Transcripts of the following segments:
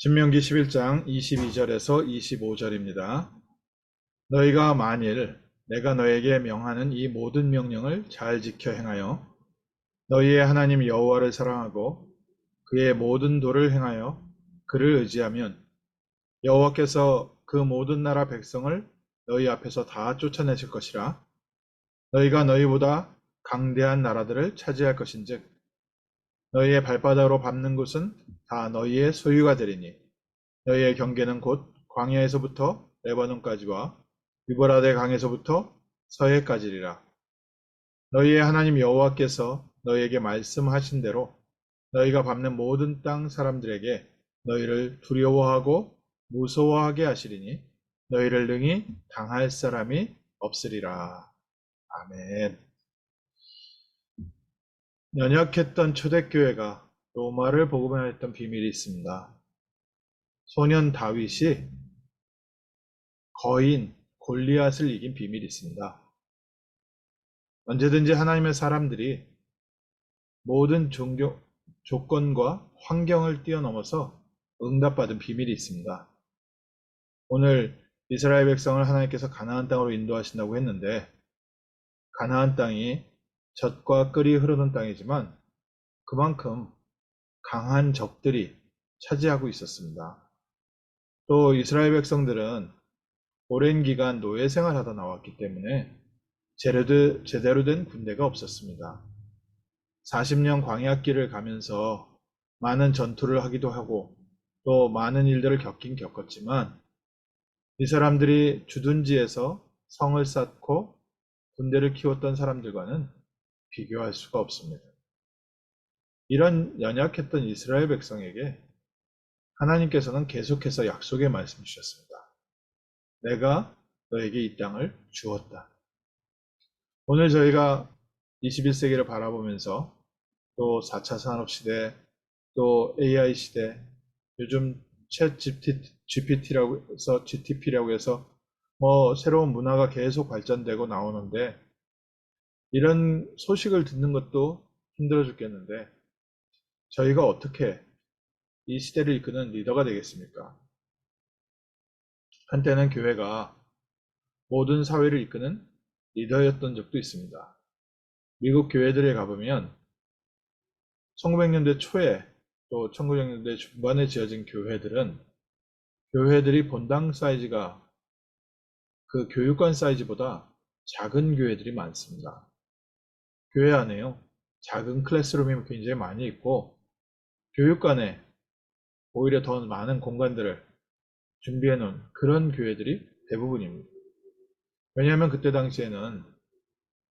신명기 11장 22절에서 25절입니다. 너희가 만일 내가 너에게 명하는 이 모든 명령을 잘 지켜 행하여 너희의 하나님 여호와를 사랑하고 그의 모든 도를 행하여 그를 의지하면 여호와께서 그 모든 나라 백성을 너희 앞에서 다 쫓아내실 것이라. 너희가 너희보다 강대한 나라들을 차지할 것인즉 너희의 발바닥으로 밟는 곳은 다 너희의 소유가 되리니 너희의 경계는 곧 광야에서부터 레바논까지와 유브라데 강에서부터 서해까지리라. 너희의 하나님 여호와께서 너희에게 말씀하신 대로 너희가 밟는 모든 땅 사람들에게 너희를 두려워하고 무서워하게 하시리니 너희를 능히 당할 사람이 없으리라. 아멘. 연약했던 초대교회가 로마를 복음화했던 비밀이 있습니다. 소년 다윗이 거인 골리앗을 이긴 비밀이 있습니다. 언제든지 하나님의 사람들이 모든 조건과 환경을 뛰어넘어서 응답받은 비밀이 있습니다. 오늘 이스라엘 백성을 하나님께서 가나안 땅으로 인도하신다고 했는데 가나안 땅이 젖과 꿀이 흐르는 땅이지만 그만큼 강한 적들이 차지하고 있었습니다. 또 이스라엘 백성들은 오랜 기간 노예 생활하다 나왔기 때문에 제대로 된 군대가 없었습니다. 40년 광야길을 가면서 많은 전투를 하기도 하고 또 많은 일들을 겪긴 겪었지만 이 사람들이 주둔지에서 성을 쌓고 군대를 키웠던 사람들과는 비교할 수가 없습니다. 이런 연약했던 이스라엘 백성에게 하나님께서는 계속해서 약속의 말씀 주셨습니다. 내가 너에게 이 땅을 주었다. 오늘 저희가 21세기를 바라보면서 또 4차 산업시대, 또 AI 시대, 요즘 챗 GPT라고 해서 GTP라고 해서 새로운 문화가 계속 발전되고 나오는데 이런 소식을 듣는 것도 힘들어 죽겠는데 저희가 어떻게 이 시대를 이끄는 리더가 되겠습니까? 한때는 교회가 모든 사회를 이끄는 리더였던 적도 있습니다. 미국 교회들에 가보면 1900년대 초에 또 1900년대 중반에 지어진 교회들이 본당 사이즈가 그 교육관 사이즈보다 작은 교회들이 많습니다. 교회 안에요. 작은 클래스룸이 굉장히 많이 있고 교육관에 오히려 더 많은 공간들을 준비해 놓은 그런 교회들이 대부분입니다. 왜냐하면 그때 당시에는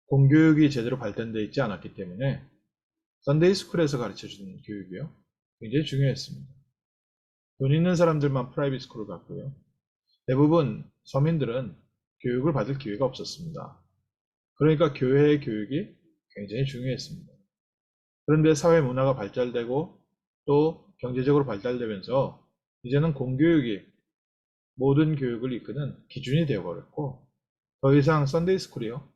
공교육이 제대로 발전되어 있지 않았기 때문에 썬데이 스쿨에서 가르쳐주는 교육이요. 굉장히 중요했습니다. 돈 있는 사람들만 프라이빗 스쿨을 갔고요. 대부분 서민들은 교육을 받을 기회가 없었습니다. 그러니까 교회의 교육이 굉장히 중요했습니다. 그런데 사회 문화가 발달되고 또 경제적으로 발달되면서 이제는 공교육이 모든 교육을 이끄는 기준이 되어버렸고 더 이상 썬데이 스쿨이요.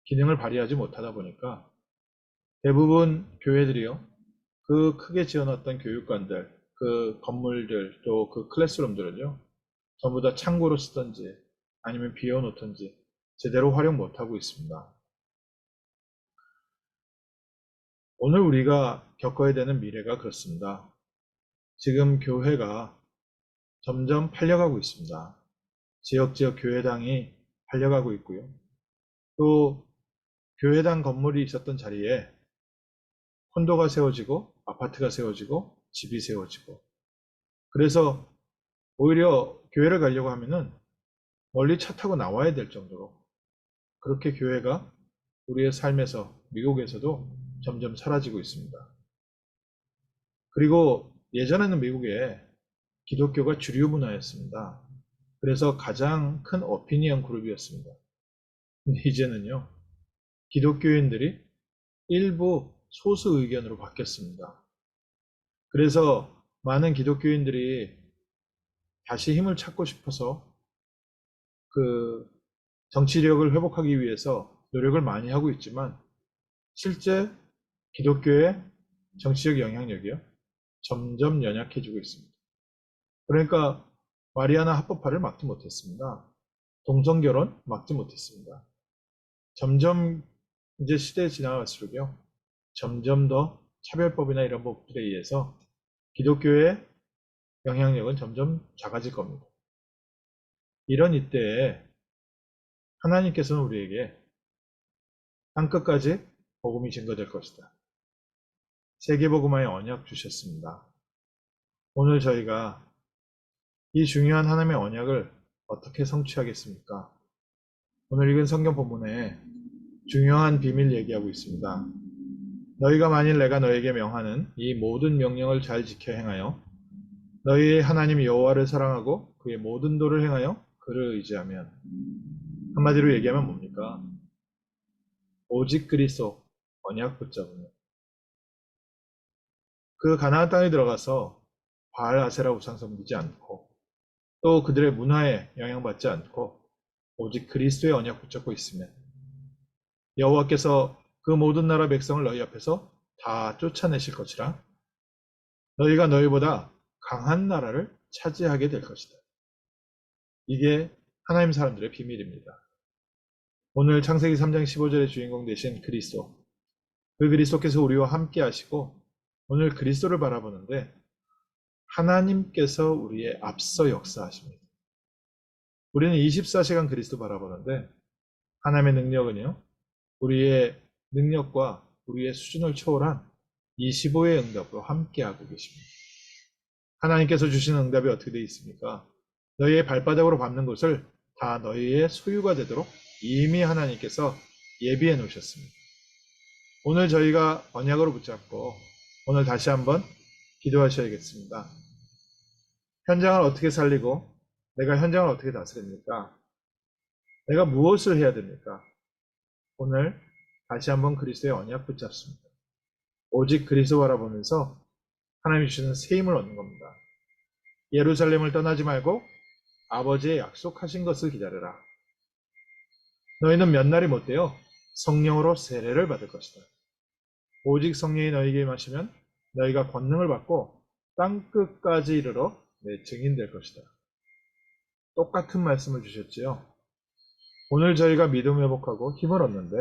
기능을 발휘하지 못하다 보니까 대부분 교회들이요. 그 크게 지어놨던 교육관들, 그 건물들, 또 그 클래스룸들은요. 전부 다 창고로 쓰던지 아니면 비워놓던지 제대로 활용 못하고 있습니다. 오늘 우리가 겪어야 되는 미래가 그렇습니다. 지금 교회가 점점 팔려가고 있습니다. 지역 교회당이 팔려가고 있고요. 또 교회당 건물이 있었던 자리에 콘도가 세워지고 아파트가 세워지고 집이 세워지고 그래서 오히려 교회를 가려고 하면은 멀리 차 타고 나와야 될 정도로 그렇게 교회가 우리의 삶에서 미국에서도 점점 사라지고 있습니다. 그리고 예전에는 미국에 기독교가 주류 문화였습니다. 그래서 가장 큰 오피니언 그룹이었습니다. 근데 이제는요, 기독교인들이 일부 소수 의견으로 바뀌었습니다. 그래서 많은 기독교인들이 다시 힘을 찾고 싶어서 그 정치력을 회복하기 위해서 노력을 많이 하고 있지만 실제 기독교의 정치적 영향력이요 점점 연약해지고 있습니다. 그러니까 마리아나 합법화를 막지 못했습니다. 동성결혼 막지 못했습니다. 점점 이제 시대에 지나갈수록요, 점점 더 차별법이나 이런 법들에 의해서 기독교의 영향력은 점점 작아질 겁니다. 이런 이때에 하나님께서는 우리에게 땅끝까지 복음이 증거될 것이다. 세계복음화의 언약 주셨습니다. 오늘 저희가 이 중요한 하나님의 언약을 어떻게 성취하겠습니까? 오늘 읽은 성경 본문에 중요한 비밀 얘기하고 있습니다. 너희가 만일 내가 너에게 명하는 이 모든 명령을 잘 지켜 행하여 너희의 하나님 여호와를 사랑하고 그의 모든 도를 행하여 그를 의지하면, 한마디로 얘기하면 뭡니까? 오직 그리스도 언약 붙잡으면 그 가나안 땅에 들어가서 바알 아세라 우상 섬기지 않고 또 그들의 문화에 영향받지 않고 오직 그리스도의 언약 붙잡고 있으면 여호와께서 그 모든 나라 백성을 너희 앞에서 다 쫓아내실 것이라 너희가 너희보다 강한 나라를 차지하게 될 것이다. 이게 하나님 사람들의 비밀입니다. 오늘 창세기 3장 15절의 주인공 되신 그리스도, 그 그리스도께서 우리와 함께 하시고 오늘 그리스도를 바라보는데 하나님께서 우리의 앞서 역사하십니다. 우리는 24시간 그리스도 바라보는데 하나님의 능력은요, 우리의 능력과 우리의 수준을 초월한 25의 응답으로 함께하고 계십니다. 하나님께서 주시는 응답이 어떻게 되어 있습니까? 너희의 발바닥으로 밟는 곳을 다 너희의 소유가 되도록 이미 하나님께서 예비해 놓으셨습니다. 오늘 저희가 언약으로 붙잡고 오늘 다시 한번 기도하셔야겠습니다. 현장을 어떻게 살리고 내가 현장을 어떻게 다스립니까? 내가 무엇을 해야 됩니까? 오늘 다시 한번 그리스도의 언약 붙잡습니다. 오직 그리스도 바라보면서 하나님이 주시는 새 힘을 얻는 겁니다. 예루살렘을 떠나지 말고 아버지의 약속하신 것을 기다려라. 너희는 몇 날이 못되어 성령으로 세례를 받을 것이다. 오직 성령이 너희에게 임하시면 너희가 권능을 받고 땅끝까지 이르러 내 증인 될 것이다. 똑같은 말씀을 주셨지요. 오늘 저희가 믿음 회복하고 힘을 얻는데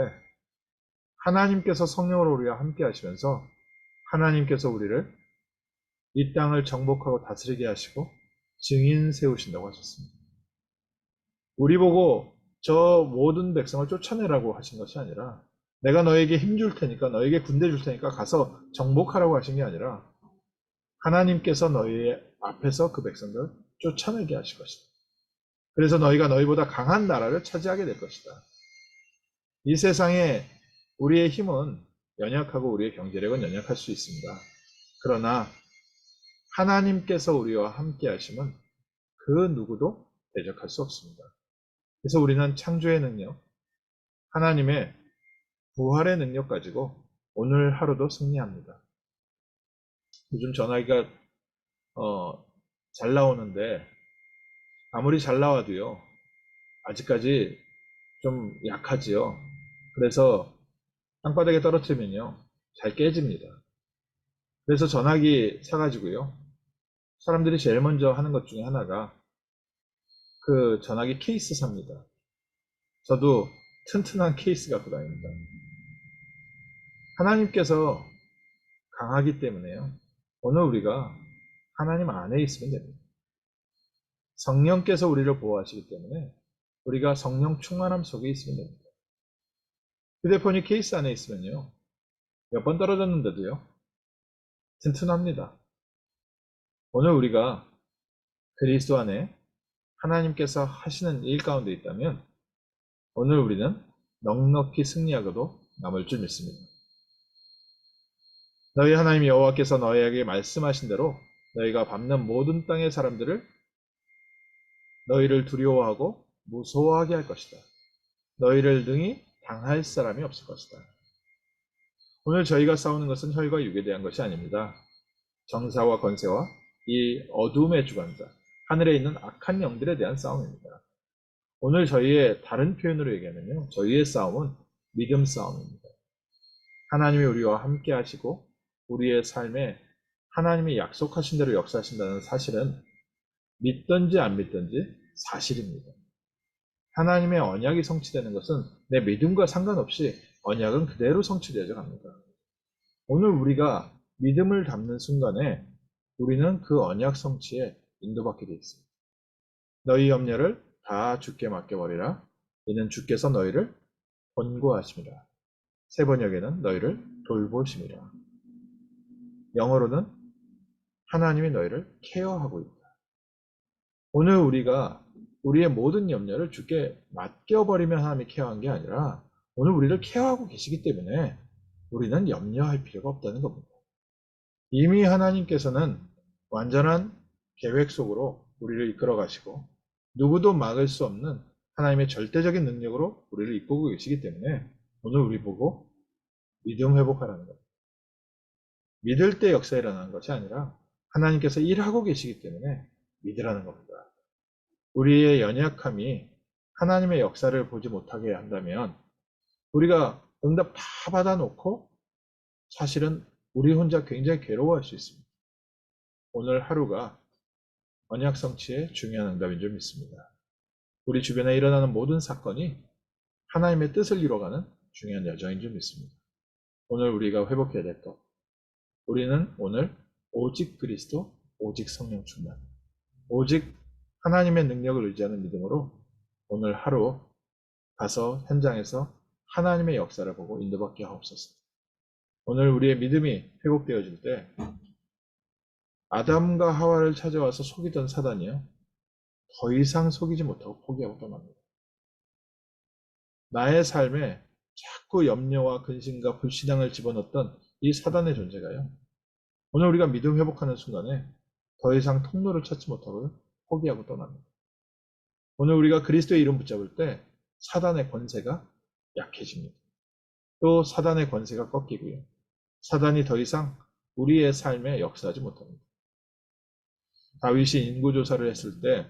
하나님께서 성령으로 우리와 함께 하시면서 하나님께서 우리를 이 땅을 정복하고 다스리게 하시고 증인 세우신다고 하셨습니다. 우리 보고 저 모든 백성을 쫓아내라고 하신 것이 아니라 내가 너에게 힘 줄 테니까 너에게 군대 줄 테니까 가서 정복하라고 하신 게 아니라 하나님께서 너희의 앞에서 그 백성들 쫓아내게 하실 것이다. 그래서 너희가 너희보다 강한 나라를 차지하게 될 것이다. 이 세상에 우리의 힘은 연약하고 우리의 경제력은 연약할 수 있습니다. 그러나 하나님께서 우리와 함께 하시면 그 누구도 대적할 수 없습니다. 그래서 우리는 창조의 능력, 하나님의 부활의 능력 가지고 오늘 하루도 승리합니다. 요즘 전화기가 잘 나오는데 아무리 잘 나와도요, 아직까지 좀 약하지요. 그래서 땅바닥에 떨어뜨리면요, 잘 깨집니다. 그래서 전화기 사가지고요, 사람들이 제일 먼저 하는 것 중에 하나가 그 전화기 케이스 삽니다. 저도 튼튼한 케이스 갖고 다닙니다. 하나님께서 강하기 때문에요. 오늘 우리가 하나님 안에 있으면 됩니다. 성령께서 우리를 보호하시기 때문에 우리가 성령 충만함 속에 있으면 됩니다. 휴대폰이 케이스 안에 있으면요, 몇 번 떨어졌는데도요, 튼튼합니다. 오늘 우리가 그리스도 안에 하나님께서 하시는 일 가운데 있다면 오늘 우리는 넉넉히 승리하고도 남을 줄 믿습니다. 너희 하나님 여호와께서 너희에게 말씀하신 대로 너희가 밟는 모든 땅의 사람들을 너희를 두려워하고 무서워하게 할 것이다. 너희를 능히 당할 사람이 없을 것이다. 오늘 저희가 싸우는 것은 혈과 육에 대한 것이 아닙니다. 정사와 권세와 이 어둠의 주관자, 하늘에 있는 악한 영들에 대한 싸움입니다. 오늘 저희의 다른 표현으로 얘기하면요, 저희의 싸움은 믿음 싸움입니다. 하나님이 우리와 함께 하시고 우리의 삶에 하나님이 약속하신 대로 역사하신다는 사실은 믿든지 안 믿든지 사실입니다. 하나님의 언약이 성취되는 것은 내 믿음과 상관없이 언약은 그대로 성취되어져 갑니다. 오늘 우리가 믿음을 담는 순간에 우리는 그 언약 성취에 인도받게 되어 있습니다. 너희 염려를 다 주께 맡겨버리라. 이는 주께서 너희를 권고하심이라. 세 번역에는 너희를 돌보심이라. 영어로는 하나님이 너희를 케어하고 있다. 오늘 우리가 우리의 모든 염려를 주께 맡겨버리면 하나님이 케어한 게 아니라 오늘 우리를 케어하고 계시기 때문에 우리는 염려할 필요가 없다는 겁니다. 이미 하나님께서는 완전한 계획 속으로 우리를 이끌어 가시고 누구도 막을 수 없는 하나님의 절대적인 능력으로 우리를 이끌고 계시기 때문에 오늘 우리 보고 믿음 회복하라는 겁니다. 믿을 때 역사 일어나는 것이 아니라 하나님께서 일하고 계시기 때문에 믿으라는 겁니다. 우리의 연약함이 하나님의 역사를 보지 못하게 한다면 우리가 응답 다 받아놓고 사실은 우리 혼자 굉장히 괴로워할 수 있습니다. 오늘 하루가 언약 성취의 중요한 응답인 줄 믿습니다. 우리 주변에 일어나는 모든 사건이 하나님의 뜻을 이뤄가는 중요한 여정인 줄 믿습니다. 오늘 우리가 회복해야 될 것. 우리는 오늘 오직 그리스도, 오직 성령 충만, 오직 하나님의 능력을 의지하는 믿음으로 오늘 하루 가서 현장에서 하나님의 역사를 보고 인도받게 하옵소서. 오늘 우리의 믿음이 회복되어질 때 아담과 하와를 찾아와서 속이던 사단이요, 더 이상 속이지 못하고 포기하고 떠납니다. 나의 삶에 자꾸 염려와 근심과 불신앙을 집어넣었던 이 사단의 존재가요, 오늘 우리가 믿음 회복하는 순간에 더 이상 통로를 찾지 못하고 포기하고 떠납니다. 오늘 우리가 그리스도의 이름 붙잡을 때 사단의 권세가 약해집니다. 또 사단의 권세가 꺾이고요, 사단이 더 이상 우리의 삶에 역사하지 못합니다. 다윗이 인구조사를 했을 때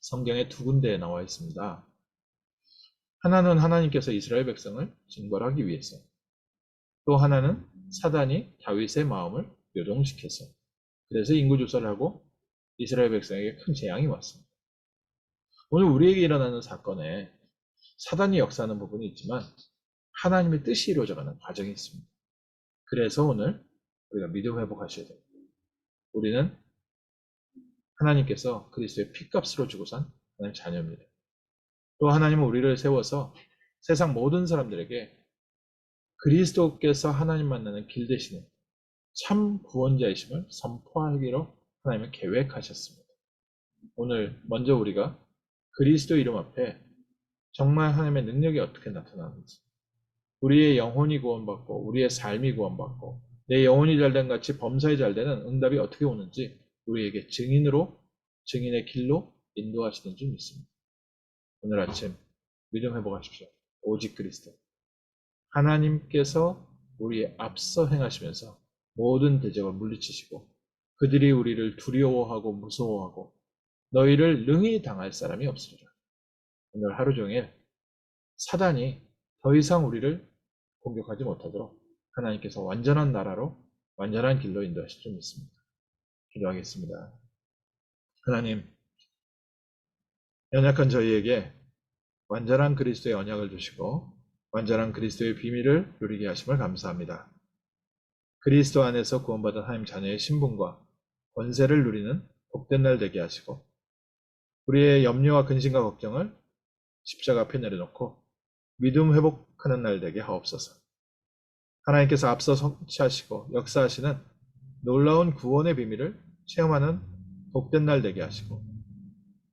성경에 두 군데에 나와 있습니다. 하나는 하나님께서 이스라엘 백성을 징벌하기 위해서, 또 하나는 사단이 다윗의 마음을 요동시켜서, 그래서 인구조사를 하고 이스라엘 백성에게 큰 재앙이 왔습니다. 오늘 우리에게 일어나는 사건에 사단이 역사하는 부분이 있지만 하나님의 뜻이 이루어져가는 과정이 있습니다. 그래서 오늘 우리가 믿음 회복하셔야 됩니다. 우리는 하나님께서 그리스도의 피값으로 주고 산 하나님의 자녀입니다. 또 하나님은 우리를 세워서 세상 모든 사람들에게 그리스도께서 하나님 만나는 길 되시는 참 구원자이심을 선포하기로 하나님은 계획하셨습니다. 오늘 먼저 우리가 그리스도 이름 앞에 정말 하나님의 능력이 어떻게 나타나는지, 우리의 영혼이 구원받고 우리의 삶이 구원받고 내 영혼이 잘된 같이 범사에 잘되는 응답이 어떻게 오는지 우리에게 증인의 길로 인도하시는 줄 믿습니다. 오늘 아침 믿음 회복하십시오. 오직 그리스도. 하나님께서 우리의 앞서 행하시면서 모든 대적을 물리치시고 그들이 우리를 두려워하고 무서워하고 너희를 능히 당할 사람이 없으리라. 오늘 하루 종일 사단이 더 이상 우리를 공격하지 못하도록 하나님께서 완전한 나라로 완전한 길로 인도하실 줄 믿습니다. 기도하겠습니다. 하나님, 연약한 저희에게 완전한 그리스도의 언약을 주시고 완전한 그리스도의 비밀을 누리게 하심을 감사합니다. 그리스도 안에서 구원받은 하나님 자녀의 신분과 권세를 누리는 복된 날 되게 하시고 우리의 염려와 근심과 걱정을 십자가 앞에 내려놓고 믿음 회복하는 날 되게 하옵소서. 하나님께서 앞서 성취하시고 역사하시는 놀라운 구원의 비밀을 체험하는 복된 날 되게 하시고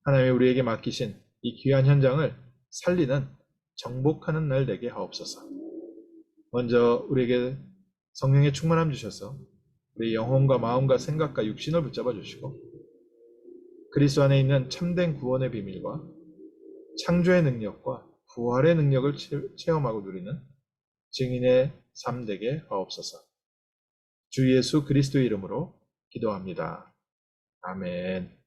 하나님이 우리에게 맡기신 이 귀한 현장을 살리는 정복하는 날 되게 하옵소서. 먼저 우리에게 성령의 충만함 주셔서 우리 영혼과 마음과 생각과 육신을 붙잡아 주시고 그리스도 안에 있는 참된 구원의 비밀과 창조의 능력과 부활의 능력을 체험하고 누리는 증인의 삶 되게 하옵소서. 주 예수 그리스도의 이름으로 기도합니다. 아멘.